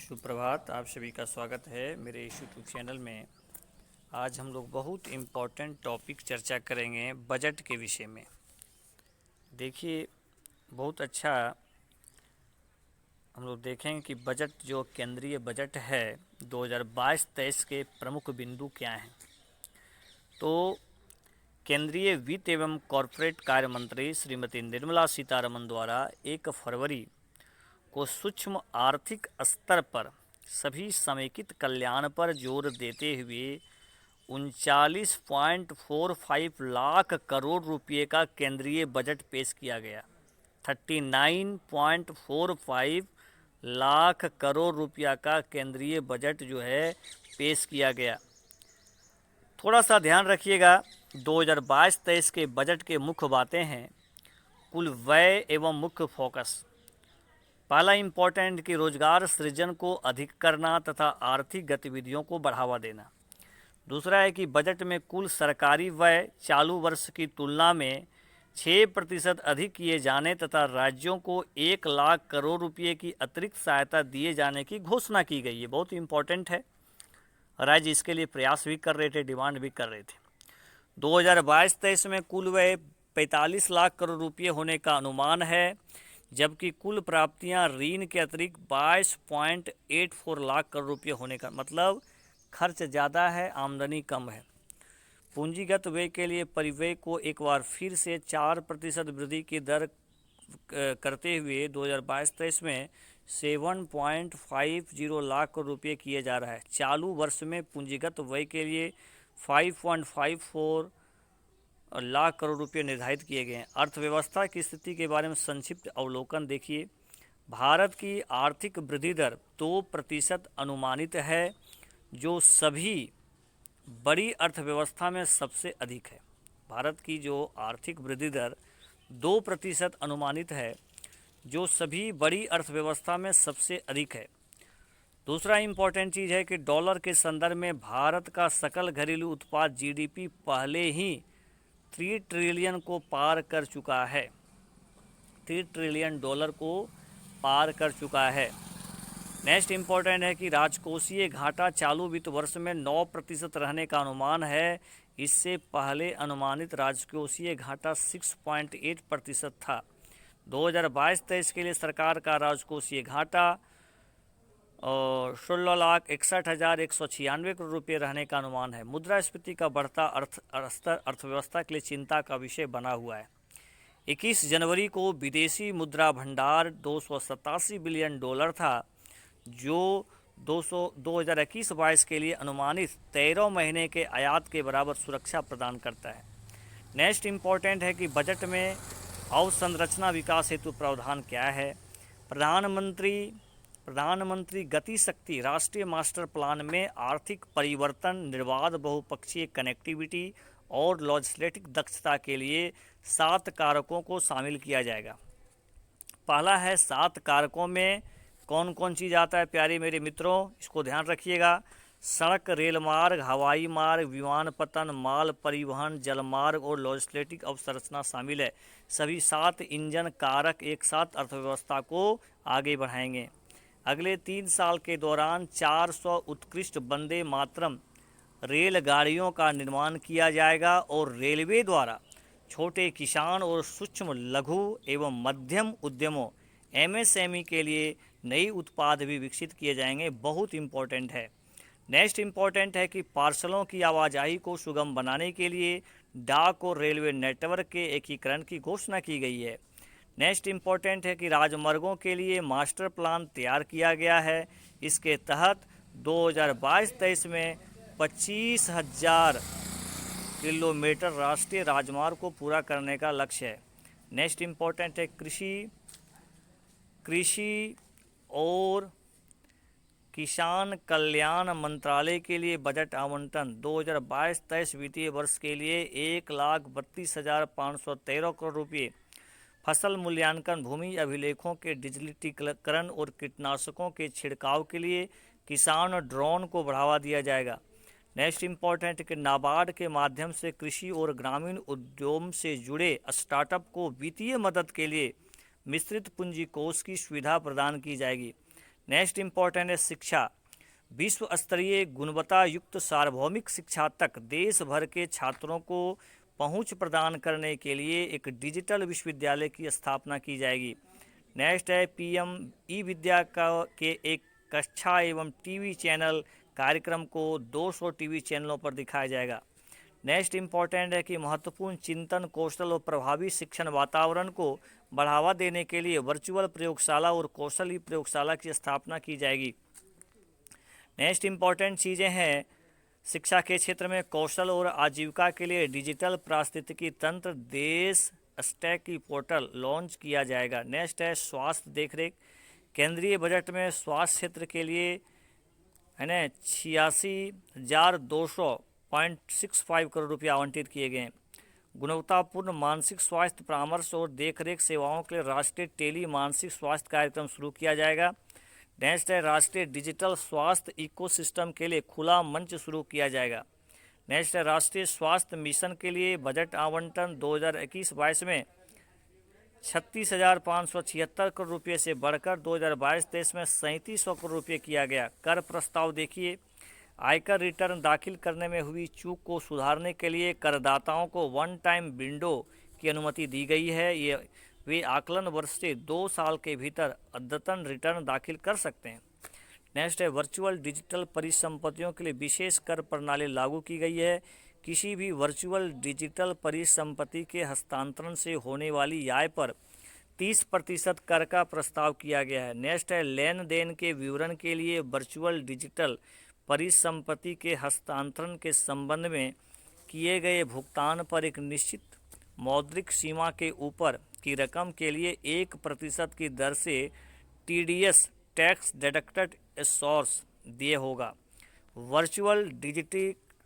सुप्रभात। आप सभी का स्वागत है मेरे इस यूट्यूब चैनल में। आज हम लोग बहुत इम्पोर्टेंट टॉपिक चर्चा करेंगे बजट के विषय में। देखिए, बहुत अच्छा हम लोग देखेंगे कि बजट जो केंद्रीय बजट है 2022-23 के प्रमुख बिंदु क्या हैं। तो केंद्रीय वित्त एवं कॉरपोरेट कार्य मंत्री श्रीमती निर्मला सीतारमण द्वारा 1 फरवरी को सूक्ष्म आर्थिक स्तर पर सभी समेकित कल्याण पर जोर देते हुए 39.45 लाख करोड़ रुपये का केंद्रीय बजट पेश किया गया। 39.45 लाख करोड़ रुपया का केंद्रीय बजट जो है पेश किया गया। थोड़ा सा ध्यान रखिएगा, 2022-23 के बजट के मुख्य बातें हैं। कुल व्यय एवं मुख्य फोकस। पहला इम्पोर्टेंट कि रोजगार सृजन को अधिक करना तथा आर्थिक गतिविधियों को बढ़ावा देना। दूसरा है कि बजट में कुल सरकारी व्यय चालू वर्ष की तुलना में 6% अधिक किए जाने तथा राज्यों को 1 लाख करोड़ रुपये की अतिरिक्त सहायता दिए जाने की घोषणा की गई है। बहुत इम्पोर्टेंट है। राज्य इसके लिए प्रयास भी कर रहे थे, डिमांड भी कर रहे थे। 2022-23 में कुल व्यय 45 लाख करोड़ रुपये होने का अनुमान है, जबकि कुल प्राप्तियां ऋण के अतिरिक्त 22.84 लाख करोड़ रुपये होने का, मतलब खर्च ज़्यादा है, आमदनी कम है। पूंजीगत व्यय के लिए परिव्यय को एक बार फिर से 4% वृद्धि की दर करते हुए 2022-23 में 7.50 लाख करोड़ रुपये किए जा रहा है। चालू वर्ष में पूंजीगत व्यय के लिए 5.54 लाख करोड़ रुपये निर्धारित किए गए हैं। अर्थव्यवस्था की स्थिति के बारे में संक्षिप्त अवलोकन देखिए। भारत की आर्थिक वृद्धि दर 2% अनुमानित है, जो सभी बड़ी अर्थव्यवस्था में सबसे अधिक है। भारत की जो आर्थिक वृद्धि दर 2% अनुमानित है, जो सभी बड़ी अर्थव्यवस्था में सबसे अधिक है। दूसरा इम्पोर्टेंट चीज़ है कि डॉलर के संदर्भ में भारत का सकल घरेलू उत्पाद जीडीपी पहले ही 3 ट्रिलियन को पार कर चुका है। 3 ट्रिलियन डॉलर को पार कर चुका है। नेक्स्ट इम्पोर्टेंट है कि राजकोषीय घाटा चालू वित्त वर्ष में 9% रहने का अनुमान है। इससे पहले अनुमानित राजकोषीय घाटा 6.8% था। 2022-23 के लिए सरकार का राजकोषीय घाटा 16,61,196 करोड़ रुपये रहने का अनुमान है। मुद्रास्फीति का बढ़ता स्तर अर्थव्यवस्था के लिए चिंता का विषय बना हुआ है। 21 जनवरी को विदेशी मुद्रा भंडार 287 बिलियन डॉलर था, जो 2021-22 के लिए अनुमानित 13 महीने के आयात के बराबर सुरक्षा प्रदान करता है। नेक्स्ट इम्पोर्टेंट है कि बजट में अवसंरचना विकास हेतु प्रावधान क्या है। प्रधानमंत्री गति शक्ति राष्ट्रीय मास्टर प्लान में आर्थिक परिवर्तन, निर्बाध बहुपक्षीय कनेक्टिविटी और लॉजिस्टिक दक्षता के लिए 7 कारकों को शामिल किया जाएगा। पहला है 7 कारकों में कौन कौन चीज़ आता है प्यारे मेरे मित्रों, इसको ध्यान रखिएगा। सड़क, रेल मार्ग, हवाई मार्ग, विमानपत्तन, माल परिवहन, जलमार्ग और लॉजिस्टिक अवसंरचना शामिल है। सभी 7 इंजन कारक एक साथ अर्थव्यवस्था को आगे बढ़ाएंगे। अगले 3 साल के दौरान 400 उत्कृष्ट वंदे मातरम रेलगाड़ियों का निर्माण किया जाएगा और रेलवे द्वारा छोटे किसान और सूक्ष्म लघु एवं मध्यम उद्यमों एमएसएमई के लिए नई उत्पाद भी विकसित किए जाएंगे। बहुत इम्पोर्टेंट है। नेक्स्ट इम्पोर्टेंट है कि पार्सलों की आवाजाही को सुगम बनाने के लिए डाक और रेलवे नेटवर्क के एकीकरण की घोषणा की गई है। नेक्स्ट इम्पोर्टेंट है कि राजमार्गों के लिए मास्टर प्लान तैयार किया गया है। इसके तहत 2022-23 में 25,000 किलोमीटर राष्ट्रीय राजमार्ग को पूरा करने का लक्ष्य है। नेक्स्ट इम्पोर्टेंट है कृषि और किसान कल्याण मंत्रालय के लिए बजट आवंटन 2022-23 वित्तीय वर्ष के लिए 1,32,513 करोड़ रुपये। फसल मूल्यांकन, भूमि अभिलेखों के डिजिटलीकरण और कीटनाशकों के छिड़काव के लिए किसान ड्रोन को बढ़ावा दिया जाएगा। नेक्स्ट इम्पोर्टेंट कि नाबार्ड के माध्यम से कृषि और ग्रामीण उद्योग से जुड़े स्टार्टअप को वित्तीय मदद के लिए मिश्रित पूंजी कोष की सुविधा प्रदान की जाएगी। नेक्स्ट इम्पॉर्टेंट है शिक्षा। विश्व स्तरीय गुणवत्ता युक्त सार्वभौमिक शिक्षा तक देश भर के छात्रों को पहुंच प्रदान करने के लिए एक डिजिटल विश्वविद्यालय की स्थापना की जाएगी। नेक्स्ट है पीएम ई विद्या के एक कक्षा एवं टीवी चैनल कार्यक्रम को 200 टीवी चैनलों पर दिखाया जाएगा। नेक्स्ट इम्पॉर्टेंट है कि महत्वपूर्ण चिंतन कौशल और प्रभावी शिक्षण वातावरण को बढ़ावा देने के लिए वर्चुअल प्रयोगशाला और कौशल प्रयोगशाला की स्थापना की जाएगी। नेक्स्ट इम्पॉर्टेंट चीज़ें हैं शिक्षा के क्षेत्र में कौशल और आजीविका के लिए डिजिटल पारिस्थितिकी तंत्र देश स्टैक की पोर्टल लॉन्च किया जाएगा। नेक्स्ट है स्वास्थ्य देखरेख। केंद्रीय बजट में स्वास्थ्य क्षेत्र के लिए है ना 86,200.65 करोड़ रुपये आवंटित किए गए हैं। गुणवत्तापूर्ण मानसिक स्वास्थ्य परामर्श और देखरेख सेवाओं के लिए राष्ट्रीय टेली मानसिक स्वास्थ्य कार्यक्रम शुरू किया जाएगा। नेक्स्ट है राष्ट्रीय डिजिटल स्वास्थ्य इकोसिस्टम के लिए खुला मंच शुरू किया जाएगा। नेक्स्ट है राष्ट्रीय स्वास्थ्य मिशन के लिए बजट आवंटन 2021-22 में 36,576 करोड़ रुपये से बढ़कर 2022-23 में 3700 करोड़ रुपये किया गया। कर प्रस्ताव देखिए, आयकर रिटर्न दाखिल करने में हुई चूक को सुधारने के लिए करदाताओं को वन टाइम विंडो की अनुमति दी गई है। ये वे आकलन वर्ष से 2 साल के भीतर अद्यतन रिटर्न दाखिल कर सकते हैं। नेक्स्ट है वर्चुअल डिजिटल परिसंपत्तियों के लिए विशेष कर प्रणाली लागू की गई है। किसी भी वर्चुअल डिजिटल परिसंपत्ति के हस्तांतरण से होने वाली आय पर 30% कर का प्रस्ताव किया गया है। नेक्स्ट है लेन देन के विवरण के लिए वर्चुअल डिजिटल परिसंपत्ति के हस्तांतरण के संबंध में किए गए भुगतान पर एक निश्चित मौद्रिक सीमा के ऊपर की रकम के लिए 1% की दर से TDS टैक्स डिडक्टेड सोर्स दिए होगा। वर्चुअल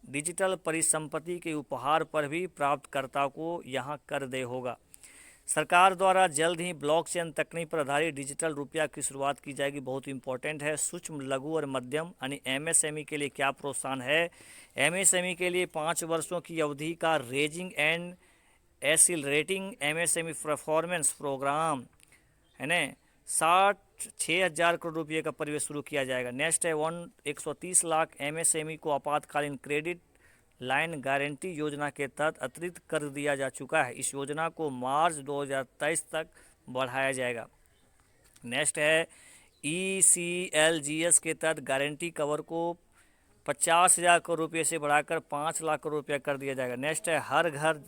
डिजिटल परिसंपत्ति के उपहार पर भी प्राप्तकर्ता को यहाँ कर देय होगा। सरकार द्वारा जल्द ही ब्लॉकचेन तकनीक पर आधारित डिजिटल रुपया की शुरुआत की जाएगी। बहुत इंपॉर्टेंट है। सूक्ष्म लघु और मध्यम यानी MSME के लिए क्या प्रोत्साहन है? MSME के लिए 5 वर्षों की अवधि का raising and accelerating MSME performance programme है ना 6,000 करोड़ रुपये का परिवेश शुरू किया जाएगा। नेक्स्ट है 130 लाख MSME को आपातकालीन क्रेडिट लाइन गारंटी योजना के तहत अतिरिक्त कर दिया जा चुका है। इस योजना को मार्च 2023 तक बढ़ाया जाएगा। नेक्स्ट है ECLGS के तहत गारंटी कवर को 50,000 करोड़ रुपये से बढ़ाकर 5 लाख करोड़ रुपया कर दिया जाएगा। नेक्स्ट है हर घर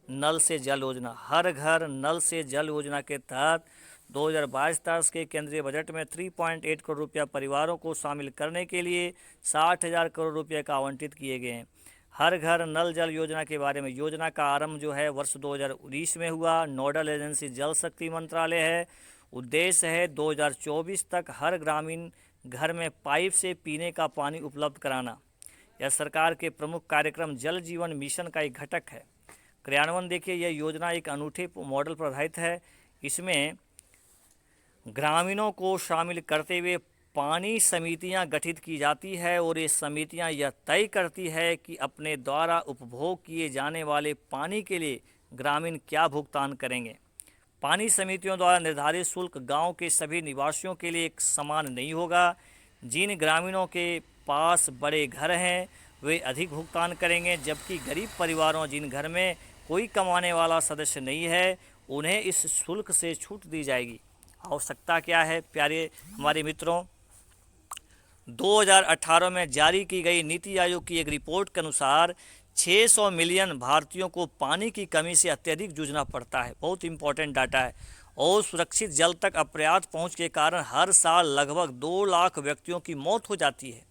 नल से जल योजना। हर घर नल से जल योजना के तहत 2022-23 के केंद्रीय बजट में 3.8 करोड़ रुपया परिवारों को शामिल करने के लिए 60,000 करोड़ रुपये का आवंटित किए गए हैं। हर घर नल जल योजना के बारे में योजना का आरंभ जो है वर्ष 2019 में हुआ। नोडल एजेंसी जल शक्ति मंत्रालय है। उद्देश्य है 2024 तक हर ग्रामीण घर में पाइप से पीने का पानी उपलब्ध कराना। यह सरकार के प्रमुख कार्यक्रम जल जीवन मिशन का एक घटक है। क्रियान्वयन देखिए, यह योजना एक अनूठे मॉडल पर आधारित है। इसमें ग्रामीणों को शामिल करते हुए पानी समितियां गठित की जाती है और ये समितियां यह तय करती है कि अपने द्वारा उपभोग किए जाने वाले पानी के लिए ग्रामीण क्या भुगतान करेंगे। पानी समितियों द्वारा निर्धारित शुल्क गांव के सभी निवासियों के लिए एक समान नहीं होगा। जिन ग्रामीणों के पास बड़े घर हैं वे अधिक भुगतान करेंगे, जबकि गरीब परिवारों जिन घर में कोई कमाने वाला सदस्य नहीं है उन्हें इस शुल्क से छूट दी जाएगी। आवश्यकता क्या है प्यारे हमारे मित्रों? 2018 में जारी की गई नीति आयोग की एक रिपोर्ट के अनुसार 600 मिलियन भारतीयों को पानी की कमी से अत्यधिक जूझना पड़ता है। बहुत इंपॉर्टेंट डाटा है। और सुरक्षित जल तक अपर्याप्त पहुंच के कारण हर साल लगभग 2 लाख व्यक्तियों की मौत हो जाती है।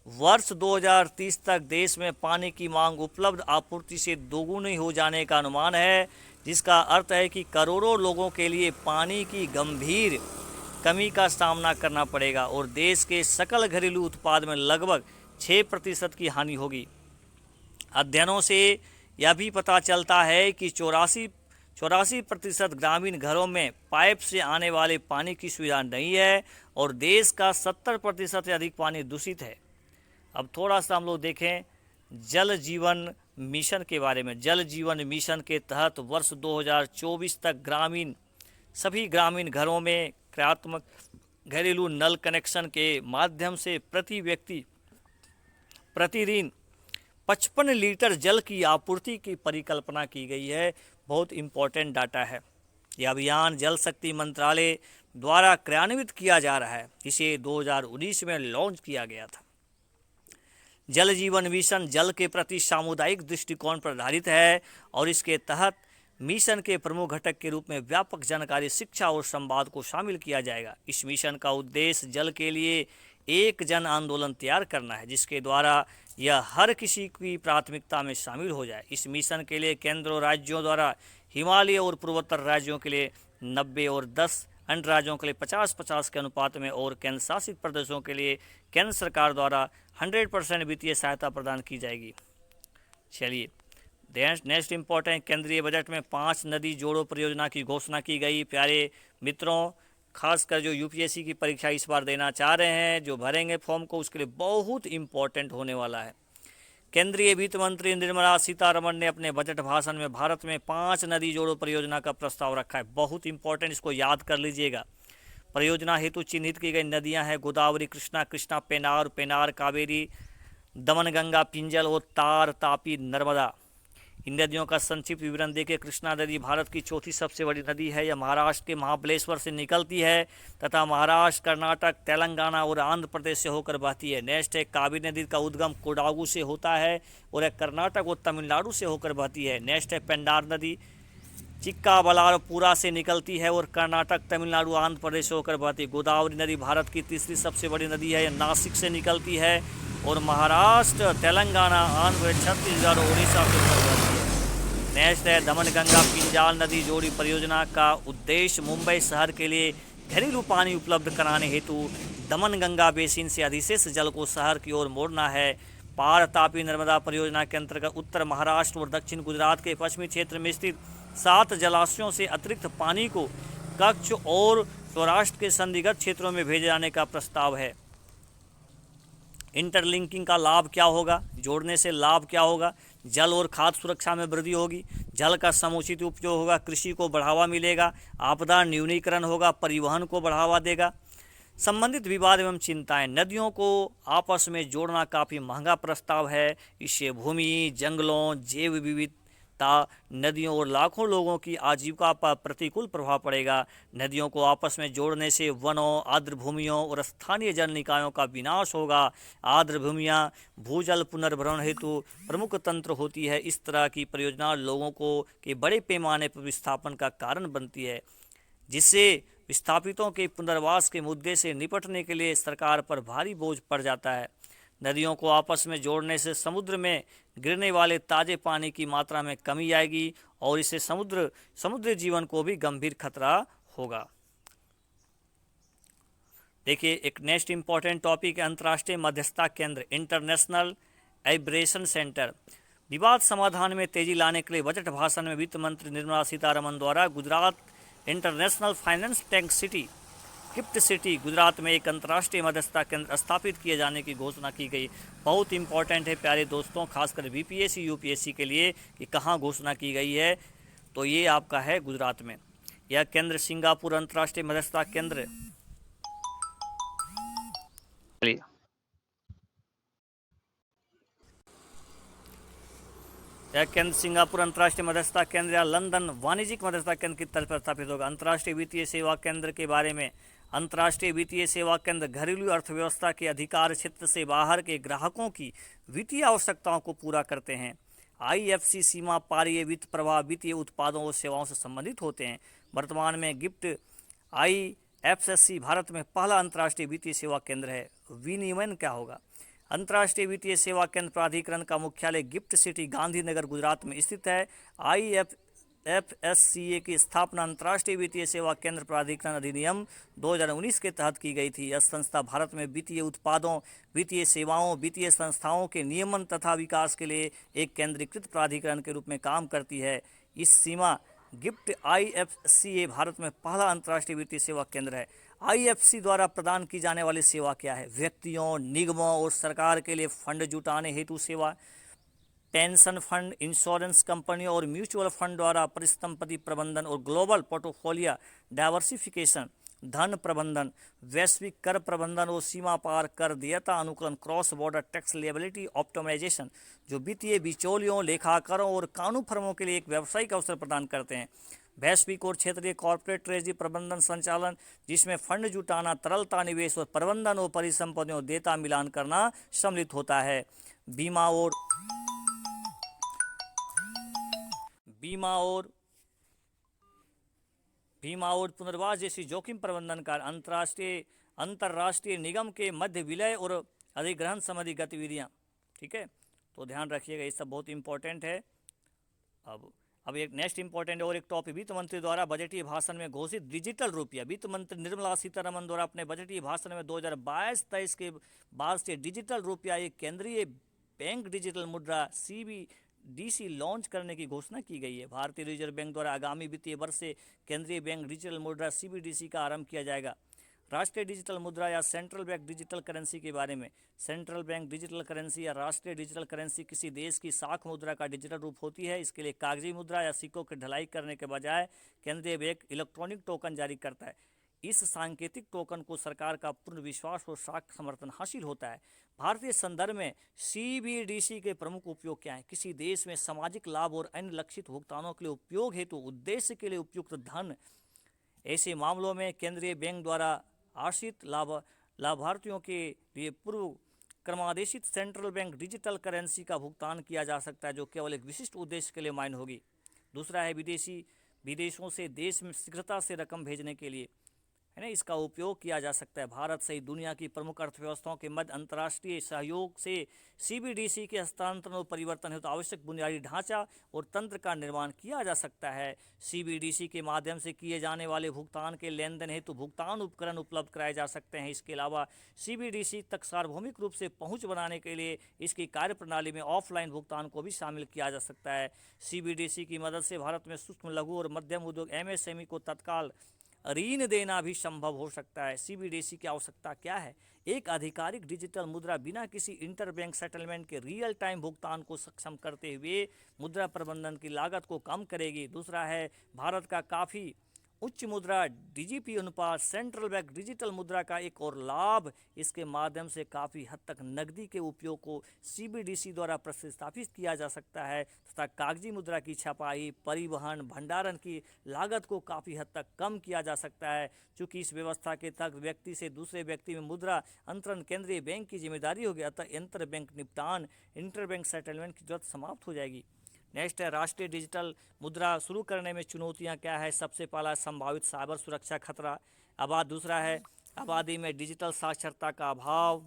वर्ष 2030 तक देश में पानी की मांग उपलब्ध आपूर्ति से दोगुनी हो जाने का अनुमान है, जिसका अर्थ है कि करोड़ों लोगों के लिए पानी की गंभीर कमी का सामना करना पड़ेगा और देश के सकल घरेलू उत्पाद में लगभग 6% की हानि होगी। अध्ययनों से यह भी पता चलता है कि 84% ग्रामीण घरों में पाइप से आने वाले पानी की सुविधा नहीं है और देश का 70% से अधिक पानी दूषित है। अब थोड़ा सा हम लोग देखें जल जीवन मिशन के बारे में। जल जीवन मिशन के तहत वर्ष 2024 तक सभी ग्रामीण घरों में क्रियात्मक घरेलू नल कनेक्शन के माध्यम से प्रति व्यक्ति प्रतिदिन 55 लीटर जल की आपूर्ति की परिकल्पना की गई है। बहुत इम्पोर्टेंट डाटा है। यह अभियान जल शक्ति मंत्रालय द्वारा क्रियान्वित किया जा रहा है। इसे 2019 में लॉन्च किया गया था। जल जीवन मिशन जल के प्रति सामुदायिक दृष्टिकोण पर आधारित है और इसके तहत मिशन के प्रमुख घटक के रूप में व्यापक जानकारी, शिक्षा और संवाद को शामिल किया जाएगा। इस मिशन का उद्देश्य जल के लिए एक जन आंदोलन तैयार करना है, जिसके द्वारा यह हर किसी की प्राथमिकता में शामिल हो जाए। इस मिशन के लिए केंद्र और राज्यों द्वारा हिमालय और पूर्वोत्तर राज्यों के लिए 90 और 10 अन्य राज्यों के लिए 50-50 के अनुपात में और केंद्र शासित प्रदेशों के लिए केंद्र सरकार द्वारा 100% वित्तीय सहायता प्रदान की जाएगी। चलिए नेक्स्ट इम्पोर्टेंट, केंद्रीय बजट में 5 नदी जोड़ो परियोजना की घोषणा की गई। प्यारे मित्रों, खासकर जो यूपीएससी की परीक्षा इस बार देना चाह रहे हैं, जो भरेंगे फॉर्म को, उसके लिए बहुत इम्पोर्टेंट होने वाला है। केंद्रीय वित्त मंत्री निर्मला सीतारमण ने अपने बजट भाषण में भारत में 5 नदी जोड़ो परियोजना का प्रस्ताव रखा है। बहुत इंपॉर्टेंट, इसको याद कर लीजिएगा। परियोजना हेतु चिन्हित की गई नदियां हैं गोदावरी, कृष्णा, कृष्णा, पेनार, पेनार, कावेरी, दमनगंगा, पिंजल और तार, तापी, नर्मदा। इन नदियों का संक्षिप्त विवरण देखिए। कृष्णा नदी भारत की चौथी सबसे बड़ी नदी है। यह महाराष्ट्र के महाबलेश्वर से निकलती है तथा महाराष्ट्र, कर्नाटक, तेलंगाना और आंध्र प्रदेश से होकर बहती है। नेक्स्ट है कावेरी नदी का उद्गम कोडागु से होता है और यह कर्नाटक और तमिलनाडु से होकर बहती है। नेक्स्ट है पेंडार नदी चिक्काबलापुरा से निकलती है और कर्नाटक, तमिलनाडु, आंध्र प्रदेश से होकर बहती है। गोदावरी नदी भारत की तीसरी सबसे बड़ी नदी है। यह नासिक से निकलती है और महाराष्ट्र, तेलंगाना, आंध्र प्रदेश, छत्तीसगढ़ और उड़ीसा से होकर बहती है। नेक्स्ट है दमनगंगा पिंजाल नदी जोड़ी परियोजना का उद्देश्य मुंबई शहर के लिए घरेलू पानी उपलब्ध कराने हेतु दमनगंगा बेसिन से अधिशेष जल को शहर की ओर मोड़ना है। पार तापी नर्मदा परियोजना के अंतर्गत उत्तर महाराष्ट्र और दक्षिण गुजरात के पश्चिमी क्षेत्र में स्थित 7 जलाशयों से अतिरिक्त पानी को कच्छ और सौराष्ट्र के संदिग्ध क्षेत्रों में भेजे जाने का प्रस्ताव है। इंटरलिंकिंग का लाभ क्या होगा? जोड़ने से लाभ क्या होगा? जल और खाद्य सुरक्षा में वृद्धि होगी, जल का समुचित उपयोग होगा, कृषि को बढ़ावा मिलेगा, आपदा न्यूनीकरण होगा, परिवहन को बढ़ावा देगा। संबंधित विवाद एवं चिंताएं, नदियों को आपस में जोड़ना काफ़ी महंगा प्रस्ताव है। इससे भूमि, जंगलों, जैव विविधता, नदियों और लाखों लोगों की आजीविका पर प्रतिकूल प्रभाव पड़ेगा। नदियों को आपस में जोड़ने से वनों, आर्द्र भूमियों और स्थानीय जल निकायों का विनाश होगा। आर्द्र भूमियाँ भूजल पुनर्भरण हेतु प्रमुख तंत्र होती है। इस तरह की परियोजना लोगों को के बड़े पैमाने पर विस्थापन का कारण बनती है, जिससे विस्थापितों के पुनर्वास के मुद्दे से निपटने के लिए सरकार पर भारी बोझ पड़ जाता है। नदियों को आपस में जोड़ने से समुद्र में गिरने वाले ताजे पानी की मात्रा में कमी आएगी और इससे समुद्री जीवन को भी गंभीर खतरा होगा। देखिए, एक नेक्स्ट इंपॉर्टेंट टॉपिक है अंतर्राष्ट्रीय मध्यस्थता केंद्र, इंटरनेशनल आर्बिट्रेशन सेंटर। विवाद समाधान में तेजी लाने के लिए बजट भाषण में वित्त मंत्री निर्मला सीतारमण द्वारा Gujarat international finance tank city, gift city Gujarat में एक अंतर्राष्ट्रीय मध्यस्थता केंद्र स्थापित किए जाने की घोषणा की गई। बहुत इंपॉर्टेंट है प्यारे दोस्तों, खासकर बीपीएससी यूपीएससी के लिए कि कहाँ घोषणा की गई है, तो ये आपका है गुजरात में। यह केंद्र सिंगापुर अंतर्राष्ट्रीय मध्यस्थता केंद्र यह केंद्र सिंगापुर अंतर्राष्ट्रीय मध्यस्थता केंद्र या लंदन वाणिज्यिक मध्यस्थता केंद्र की तरफ स्थापित होगा। अंतर्राष्ट्रीय वित्तीय सेवा केंद्र के बारे में, अंतर्राष्ट्रीय वित्तीय सेवा केंद्र घरेलू अर्थव्यवस्था के अधिकार क्षेत्र से बाहर के ग्राहकों की वित्तीय आवश्यकताओं को पूरा करते हैं। आईएफसी सीमा पारीय वित्त प्रवाह वित्तीय उत्पादों और सेवाओं से संबंधित होते हैं। वर्तमान में गिफ्ट आईएफएससी भारत में पहला अंतर्राष्ट्रीय वित्तीय सेवा केंद्र है। विनियमन क्या होगा? अंतर्राष्ट्रीय वित्तीय सेवा केंद्र प्राधिकरण का मुख्यालय गिफ्ट सिटी गांधीनगर गुजरात में स्थित है। आईएफएससीए की स्थापना अंतर्राष्ट्रीय वित्तीय सेवा केंद्र प्राधिकरण अधिनियम 2019 के तहत की गई थी। यह संस्था भारत में वित्तीय उत्पादों, वित्तीय सेवाओं, वित्तीय संस्थाओं के नियमन तथा विकास के लिए एक केंद्रीकृत प्राधिकरण के रूप में काम करती है। इस सीमा गिफ्ट आईएफसीए भारत में पहला अंतर्राष्ट्रीय वित्तीय सेवा केंद्र है। आईएफसी द्वारा प्रदान की जाने वाली सेवा क्या है? व्यक्तियों, निगमों और सरकार के लिए फंड जुटाने हेतु सेवा, पेंशन फंड, इंश्योरेंस कंपनियों और म्यूचुअल फंड द्वारा परिसंपत्ति प्रबंधन और ग्लोबल पोर्टफोलियो डाइवर्सिफिकेशन, धन प्रबंधन, वैश्विक कर प्रबंधन और सीमा पार कर देयता अनुकूलन, cross border tax liability optimisation, जो वित्तीय बिचौलियों, लेखाकारों और कानून फर्मों के लिए एक व्यावसायिक अवसर प्रदान करते हैं। वैश्विक और क्षेत्रीय कॉर्पोरेट ट्रेजरी प्रबंधन संचालन, जिसमें फंड जुटाना, तरलता, निवेश और प्रबंधन और परिसंपत्तियों देयता मिलान करना सम्मिलित होता है। बीमा और बीमा और बीमा और पुनर्वास जैसी जोखिम प्रबंधन का अंतर्राष्ट्रीय निगम के मध्य विलय और अधिग्रहण संबंधी गतिविधियां। ठीक है, तो ध्यान रखिएगा, ये सब बहुत इंपॉर्टेंट है। अब एक नेक्स्ट इंपॉर्टेंट और एक टॉपिक, वित्त मंत्री द्वारा बजटीय भाषण में घोषित डिजिटल रुपया। वित्त मंत्री निर्मला सीतारमण द्वारा अपने बजटीय भाषण में 2022-23 के बाद से डिजिटल रुपया, एक केंद्रीय बैंक डिजिटल मुद्रा CBDC लॉन्च करने की घोषणा की गई है। भारतीय रिजर्व बैंक द्वारा आगामी वित्तीय वर्ष से केंद्रीय बैंक डिजिटल मुद्रा CBDC का आरंभ किया जाएगा। राष्ट्रीय डिजिटल मुद्रा या सेंट्रल बैंक डिजिटल करेंसी के बारे में, सेंट्रल बैंक डिजिटल करेंसी या राष्ट्रीय डिजिटल करेंसी किसी देश की साख मुद्रा का डिजिटल रूप होती है। इसके लिए कागजी मुद्रा या सिक्कों की ढलाई करने के बजाय केंद्रीय बैंक इलेक्ट्रॉनिक टोकन जारी करता है। इस सांकेतिक टोकन को सरकार का पूर्ण विश्वास और साख समर्थन हासिल होता है। भारतीय संदर्भ में CBDC के प्रमुख उपयोग क्या है? किसी देश में सामाजिक लाभ और अन्य लक्षित भुगतानों के लिए उपयोग हेतु उद्देश्य के लिए उपयुक्त धन। ऐसे मामलों में केंद्रीय बैंक द्वारा आश्रित लाभार्थियों के लिए पूर्व क्रमादेशित सेंट्रल बैंक डिजिटल करेंसी का भुगतान किया जा सकता है, जो केवल एक विशिष्ट उद्देश्य के लिए मान्य होगी। दूसरा है विदेशों से देश में शीघ्रता से रकम भेजने के लिए, है ना, इसका उपयोग किया जा सकता है। भारत सहित दुनिया की प्रमुख अर्थव्यवस्थाओं के मध्य अंतर्राष्ट्रीय सहयोग से CBDC के हस्तांतरण और परिवर्तन हेतु आवश्यक बुनियादी ढांचा और तंत्र का निर्माण किया जा सकता है। CBDC के माध्यम से किए जाने वाले भुगतान के लेन देन हेतु भुगतान उपकरण उपलब्ध कराए जा सकते हैं। इसके अलावा CBDC तक सार्वभौमिक रूप से पहुँच बनाने के लिए इसकी कार्यप्रणाली में ऑफलाइन भुगतान को भी शामिल किया जा सकता है। CBDC की मदद से भारत में सूक्ष्म, लघु और मध्यम उद्योग MSME को तत्काल ऋण देना भी संभव हो सकता है। CBDC की आवश्यकता क्या है? एक आधिकारिक डिजिटल मुद्रा बिना किसी इंटरबैंक सेटलमेंट के रियल टाइम भुगतान को सक्षम करते हुए मुद्रा प्रबंधन की लागत को कम करेगी। दूसरा है भारत का काफ़ी उच्च मुद्रा DGP अनुपात। सेंट्रल बैंक डिजिटल मुद्रा का एक और लाभ, इसके माध्यम से काफ़ी हद तक नकदी के उपयोग को CBDC द्वारा प्रतिस्थापित किया जा सकता है तथा कागजी मुद्रा की छपाई, परिवहन, भंडारण की लागत को काफ़ी हद तक कम किया जा सकता है। चूँकि इस व्यवस्था के तहत व्यक्ति से दूसरे व्यक्ति में मुद्रा अंतरण केंद्रीय बैंक की जिम्मेदारी होगी, अतः इंटर बैंक निपटान, इंटरबैंक सेटलमेंट की जरूरत समाप्त हो जाएगी। नेक्स्ट है राष्ट्रीय डिजिटल मुद्रा शुरू करने में चुनौतियां क्या है? सबसे पहला संभावित साइबर सुरक्षा खतरा। दूसरा है आबादी में डिजिटल साक्षरता का अभाव।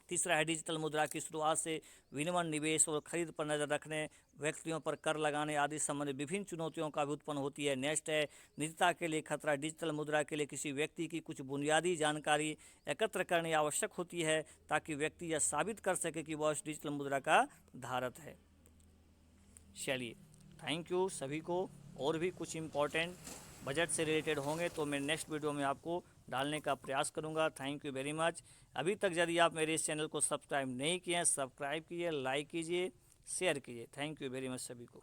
तीसरा है डिजिटल मुद्रा की शुरुआत से विनिमय, निवेश और खरीद पर नज़र रखने, व्यक्तियों पर कर लगाने आदि संबंधित विभिन्न चुनौतियों का भी उत्पन्न होती है। नेक्स्ट है निजता के लिए खतरा। डिजिटल मुद्रा के लिए किसी व्यक्ति की कुछ बुनियादी जानकारी एकत्र करनी आवश्यक होती है ताकि व्यक्ति यह साबित कर सके कि वह उस डिजिटल मुद्रा का धारक है। चलिए, थैंक यू सभी को। और भी कुछ इम्पोर्टेंट बजट से रिलेटेड होंगे तो मैं नेक्स्ट वीडियो में आपको डालने का प्रयास करूंगा। Thank you very much. अभी तक यदि आप मेरे इस चैनल को सब्सक्राइब नहीं किए हैं, सब्सक्राइब कीजिए, लाइक कीजिए, शेयर कीजिए। थैंक यू वेरी मच सभी को।